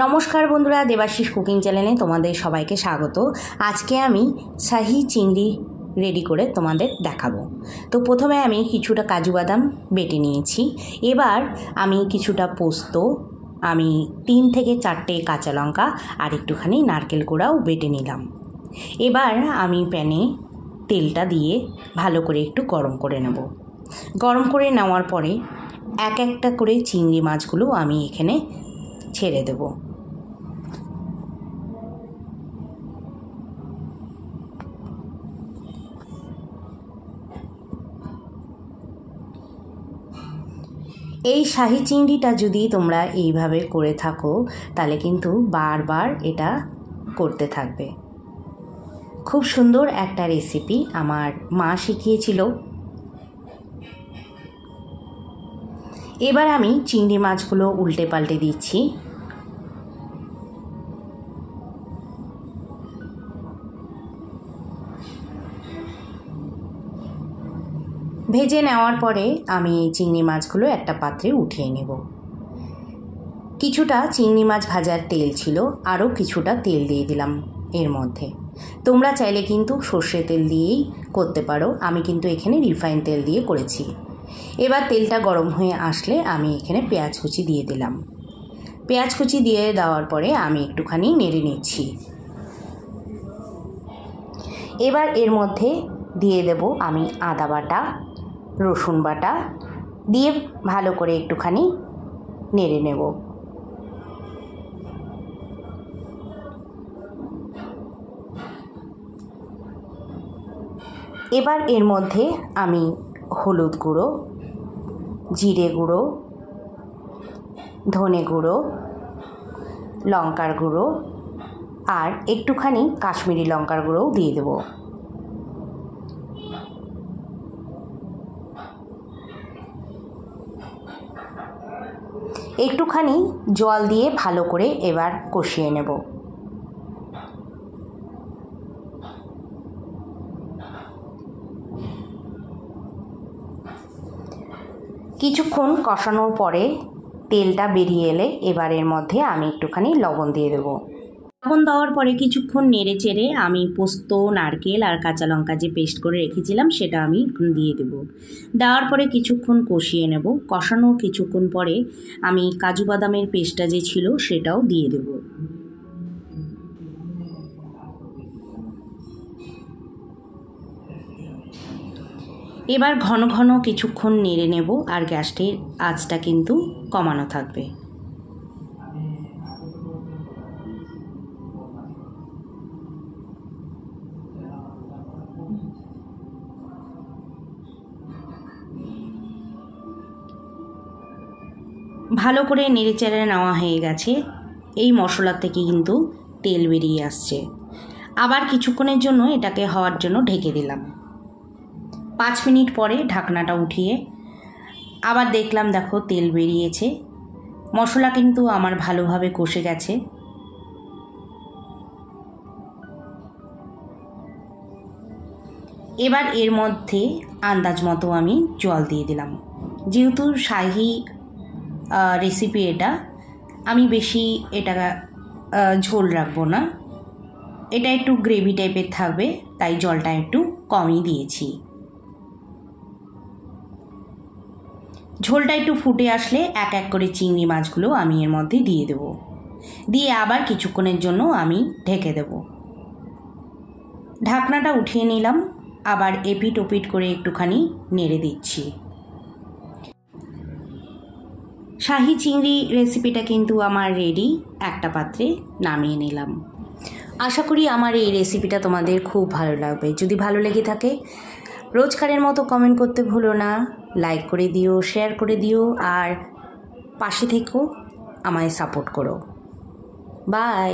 নমস্কার বন্ধুরা, দেবাশিস কুকিং চ্যানেলে তোমাদের সবাইকে স্বাগত। আজকে আমি শাহি চিংড়ি রেডি করে তোমাদের দেখাবো। তো প্রথমে আমি কিছুটা কাজু বাদাম বেটে নিয়েছি। এবার আমি কিছুটা পোস্ত, আমি 3 থেকে 4টে কাঁচা লঙ্কা আর একটুখানি নারকেল কোড়াও বেটে নিলাম। এবার আমি প্যানে তেলটা দিয়ে ভালো করে একটু গরম করে নেব। গরম করে নেওয়ার পরে এক একটা করে চিংড়ি মাছগুলো আমি এখানে ছেড়ে দেব। এই শাহি চিংড়িটা যদি তোমরা এইভাবে করে থাকো তাহলে কিন্তু বারবার এটা করতে থাকবে। খুব সুন্দর একটা রেসিপি, আমার মা শিখিয়েছিল। এবার আমি চিংড়ি মাছগুলো উল্টে পাল্টে দিচ্ছি। ভেজে নেওয়ার পরে আমি এই চিংড়ি মাছগুলো একটা পাত্রে উঠিয়ে নেব। কিছুটা চিংড়ি মাছ ভাজার তেল ছিল, আরও কিছুটা তেল দিয়ে দিলাম এর মধ্যে। তোমরা চাইলে কিন্তু সর্ষে তেল দিয়েই করতে পারো, আমি কিন্তু এখানে রিফাইন তেল দিয়ে করেছি। এবার তেলটা গরম হয়ে আসলে আমি এখানে পেঁয়াজ কুচি দিয়ে দিলাম। পেঁয়াজ কুচি দিয়ে দেওয়ার পরে আমি একটুখানি নেড়ে নিচ্ছি। এবার এর মধ্যে দিয়ে দেব আমি আদা বাটা, রসুন বাটা দিয়ে ভালো করে একটুখানি নেড়ে নেব। এবার এর মধ্যে আমি হলুদ গুঁড়ো, জিরে গুঁড়ো, ধনে গুঁড়ো, লঙ্কার গুঁড়ো আর একটুখানি কাশ্মীরি লঙ্কার গুঁড়োও দিয়ে দেব। একটুখানি জল দিয়ে ভালো করে এবার কষিয়ে নেব। কিছুক্ষণ কষানোর পরে তেলটা বেরিয়ে এলে এবার এর মধ্যে আমি একটুখানি লবণ দিয়ে দেবো। লবণ দেওয়ার পরে কিছুক্ষণ নেড়ে চেড়ে আমি পোস্ত, নারকেল আর কাঁচা লঙ্কা যে পেস্ট করে রেখেছিলাম সেটা আমি দিয়ে দেব। দেওয়ার পরে কিছুক্ষণ কষিয়ে নেব। কষানোর কিছুক্ষণ পরে আমি কাজু বাদামের পেস্টটা যে ছিল সেটাও দিয়ে দেব। এবার ঘন ঘন কিছুক্ষণ নেড়ে নেব আর গ্যাসটির আঁচটা কিন্তু কমানো থাকবে। ভালো করে নেড়েচেড়ে নেওয়া হয়ে গেছে। এই মশলা থেকে কিন্তু তেল বেরিয়ে আসছে। আবার কিছুক্ষণের জন্য এটাকে হওয়ার জন্য ঢেকে দিলাম। 5 মিনিট পরে ঢাকনাটা উঠিয়ে আবার দেখলাম, দেখো তেল বেরিয়েছে। মশলা কিন্তু আমার ভালোভাবে কষে গেছে। এবার এর মধ্যে আন্দাজ মতো আমি জল দিয়ে দিলাম। যেহেতু শাহি রেসিপি এটা, আমি বেশি এটা ঝোল রাখবো না, এটা একটু গ্রেভি টাইপের থাকবে, তাই জলটা একটু কমই দিয়েছি। ঝোলটা একটু ফুটে আসলে এক এক করে চিংড়ি মাছগুলো আমি এর মধ্যে দিয়ে দেব। দিয়ে আবার কিছুক্ষণের জন্য আমি ঢেকে দেব। ঢাকনাটা উঠিয়ে নিলাম, আবার এপিট ওপিট করে একটুখানি নেড়ে দিচ্ছি। শাহি চিংড়ি রেসিপিটা কিন্তু আমার রেডি। একটা পাত্রে নামিয়ে নিলাম। আশা করি আমার এই রেসিপিটা তোমাদের খুব ভালো লাগবে। যদি ভালো লেগে থাকে রোজকারের মতো কমেন্ট করতে ভুলো না, লাইক করে দিও, শেয়ার করে দিও আর পাশে থেকেও আমায় সাপোর্ট করো। বাই।